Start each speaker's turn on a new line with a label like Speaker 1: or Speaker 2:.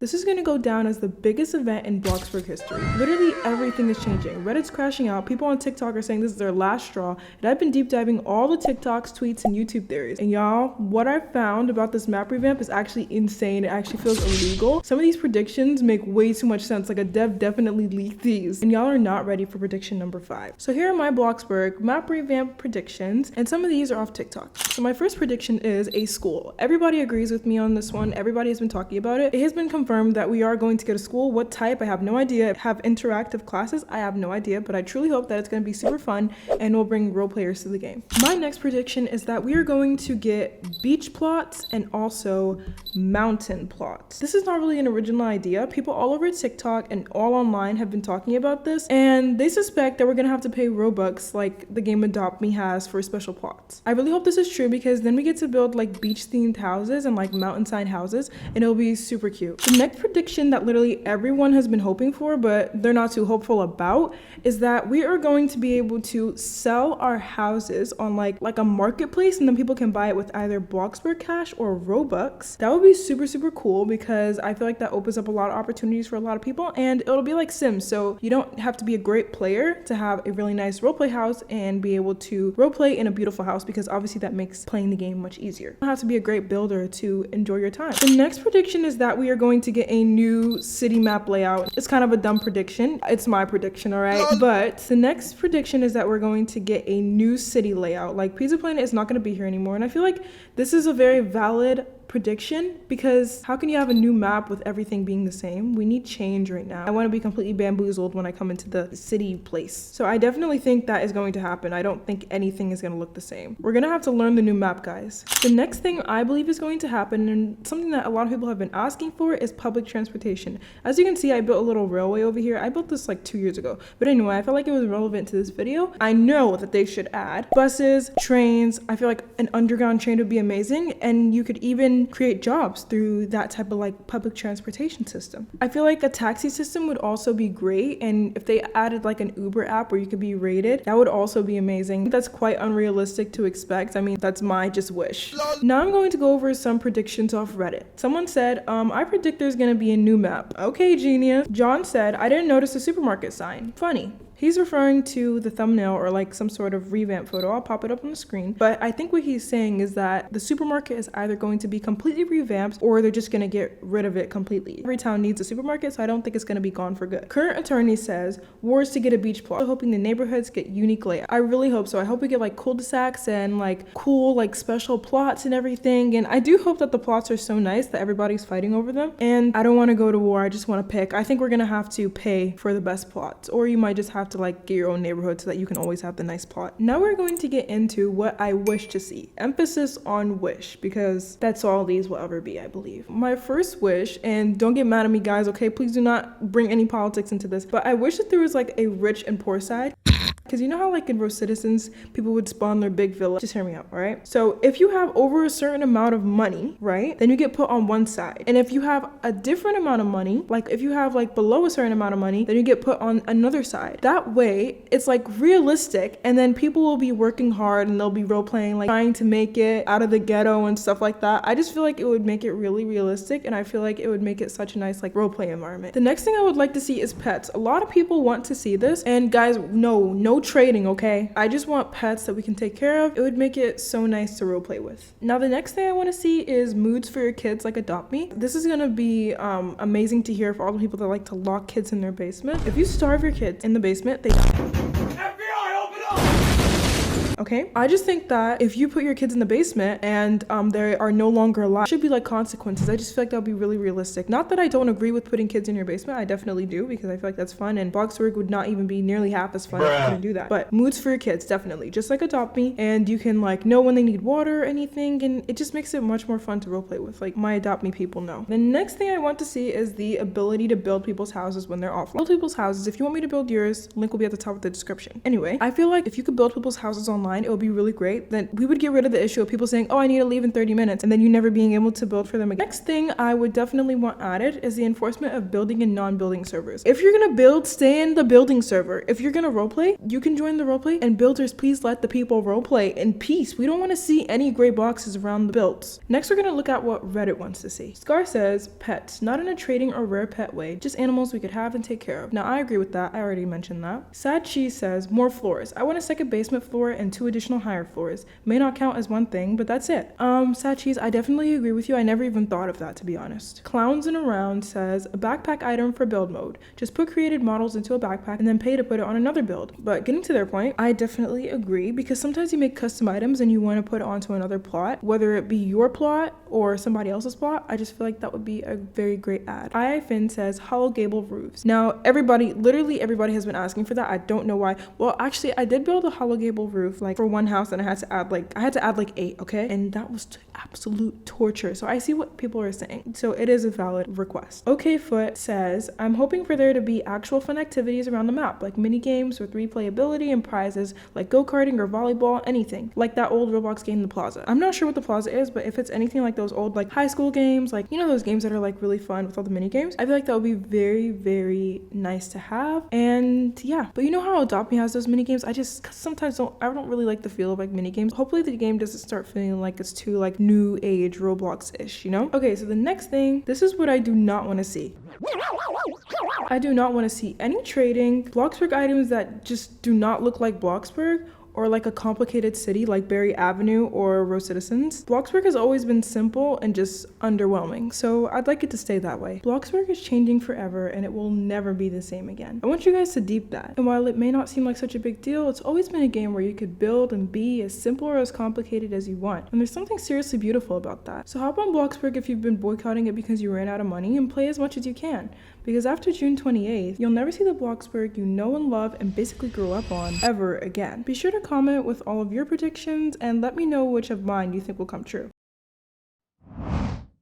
Speaker 1: This is gonna go down as the biggest event in Bloxburg history. Literally everything is changing. Reddit's crashing out. People on TikTok are saying this is their last straw. And I've been deep diving all the TikToks, tweets, and YouTube theories. And y'all, what I found about this map revamp is actually insane. It actually feels illegal. Some of these predictions make way too much sense. Like a dev definitely leaked these. And y'all are not ready for prediction number 5. So here are my Bloxburg map revamp predictions. And some of these are off TikTok. So my first prediction is a school. Everybody agrees with me on this one. Everybody has been talking about it. It has been confirmed that we are going to get a school. What type? I have no idea. Have interactive classes? I have no idea, but I truly hope that it's going to be super fun and will bring role players to the game. My next prediction is that we are going to get beach plots and also mountain plots. This is not really an original idea. People all over TikTok and all online have been talking about this, and they suspect that we're going to have to pay Robux like the game Adopt Me has for special plots. I really hope this is true because then we get to build like beach themed houses and like mountainside houses, and it'll be super cute. The next prediction that literally everyone has been hoping for, but they're not too hopeful about, is that we are going to be able to sell our houses on like a marketplace, and then people can buy it with either Bloxburg Cash or Robux. That would be super, super cool because I feel like that opens up a lot of opportunities for a lot of people, and it'll be like Sims. So you don't have to be a great player to have a really nice roleplay house and be able to roleplay in a beautiful house, because obviously that makes playing the game much easier. You don't have to be a great builder to enjoy your time. The next prediction is that we are going to get a new city map layout. It's kind of a dumb prediction. It's my prediction, all right? But the next prediction is that we're going to get a new city layout. Like Pizza Planet is not going to be here anymore, and I feel like this is a very valid prediction, because how can you have a new map with everything being the same? We need change right now. I want to be completely bamboozled when I come into the city place. So I definitely think that is going to happen. I don't think anything is going to look the same. We're going to have to learn the new map, guys. The next thing I believe is going to happen, and something that a lot of people have been asking for, is public transportation. As you can see, I built a little railway over here. I built this like 2 years ago. But anyway, I felt like it was relevant to this video. I know that they should add buses, trains. I feel like an underground train would be amazing, and you could even create jobs through that type of like public transportation system. I feel like a taxi system would also be great, and if they added like an Uber app where you could be rated, that would also be amazing. That's quite unrealistic to expect. I mean, that's my just wish. Now I'm going to go over some predictions off Reddit. Someone said, I predict there's gonna be a new map. Okay, genius. John said, I didn't notice a supermarket sign. Funny. He's referring to the thumbnail or like some sort of revamp photo. I'll pop it up on the screen. But I think what he's saying is that the supermarket is either going to be completely revamped or they're just going to get rid of it completely. Every town needs a supermarket, so I don't think it's going to be gone for good. Current attorney says, wars to get a beach plot. I'm hoping the neighborhoods get unique layout. I really hope so. I hope we get like cul-de-sacs and like cool like special plots and everything. And I do hope that the plots are so nice that everybody's fighting over them. And I don't want to go to war. I just want to pick. I think we're going to have to pay for the best plots, or you might just have to like get your own neighborhood so that you can always have the nice plot. Now we're going to get into what I wish to see. Emphasis on wish, because that's all these will ever be, I believe. My first wish, and don't get mad at me guys, okay? Please do not bring any politics into this, but I wish that there was like a rich and poor side. Because you know how like in Rose Citizens, people would spawn their big villa? Just hear me out, all right? So if you have over a certain amount of money, right, then you get put on one side. And if you have a different amount of money, like if you have like below a certain amount of money, then you get put on another side. That way, it's like realistic, and then people will be working hard and they'll be role playing, like trying to make it out of the ghetto and stuff like that. I just feel like it would make it really realistic, and I feel like it would make it such a nice like role play environment. The next thing I would like to see is pets. A lot of people want to see this, and guys, no trading, okay? I just want pets that we can take care of. It would make it so nice to roleplay with. Now the next thing I want to see is moods for your kids like Adopt Me. This is gonna be amazing to hear for all the people that like to lock kids in their basement. If you starve your kids in the basement, they okay? I just think that if you put your kids in the basement and they are no longer alive, there should be like consequences. I just feel like that would be really realistic. Not that I don't agree with putting kids in your basement. I definitely do, because I feel like that's fun, and Bloxburg would not even be nearly half as fun if you couldn't do that. But moods for your kids, definitely. Just like Adopt Me, and you can like know when they need water or anything, and it just makes it much more fun to roleplay with. Like my Adopt Me people know. The next thing I want to see is the ability to build people's houses when they're offline. Build people's houses. If you want me to build yours, link will be at the top of the description. Anyway, I feel like if you could build people's houses online, mind, it would be really great. Then we would get rid of the issue of people saying, oh, I need to leave in 30 minutes, and then you never being able to build for them again. Next thing I would definitely want added is the enforcement of building and non-building servers. If you're gonna build, stay in the building server. If you're gonna roleplay, you can join the roleplay, and builders, please let the people roleplay in peace. We don't want to see any gray boxes around the builds. Next, we're gonna look at what Reddit wants to see. Scar says, pets, not in a trading or rare pet way, just animals we could have and take care of. Now, I agree with that. I already mentioned that. Sad Cheese says, more floors. I want a second basement floor and 2 additional higher floors. May not count as one thing, but that's it. Sad Cheese, I definitely agree with you. I never even thought of that, to be honest. Clowns in Around says, a backpack item for build mode. Just put created models into a backpack and then pay to put it on another build. But getting to their point, I definitely agree, because sometimes you make custom items and you want to put it onto another plot, whether it be your plot or somebody else's plot. I just feel like that would be a very great ad. Finn says, hollow gable roofs. Now, literally everybody has been asking for that. I don't know why. Well, actually, I did build a hollow gable roof like for one house, and I had to add like 8, okay? And that was absolute torture. So I see what people are saying. So it is a valid request. Okay Foot says, I'm hoping for there to be actual fun activities around the map, like mini games with replayability and prizes like go-karting or volleyball, anything. Like that old Roblox game, The Plaza. I'm not sure what The Plaza is, but if it's anything like those old like high school games, like, you know, those games that are like really fun with all the mini games, I feel like that would be very, very nice to have. And yeah, but you know how Adopt Me has those mini games? I don't really like the feel of like mini games. Hopefully the game doesn't start feeling like it's too like new age Roblox-ish, you know? Okay, so the next thing, this is what I do not want to see. I do not want to see any trading, Bloxburg items that just do not look like Bloxburg, or like a complicated city like Berry Avenue or Rose Citizens. Bloxburg has always been simple and just underwhelming, so I'd like it to stay that way. Bloxburg is changing forever and it will never be the same again. I want you guys to deep that. And while it may not seem like such a big deal, it's always been a game where you could build and be as simple or as complicated as you want. And there's something seriously beautiful about that. So hop on Bloxburg if you've been boycotting it because you ran out of money, and play as much as you can. Because after June 28th, you'll never see the Bloxburg you know and love and basically grew up on ever again. Be sure to comment with all of your predictions and let me know which of mine you think will come true.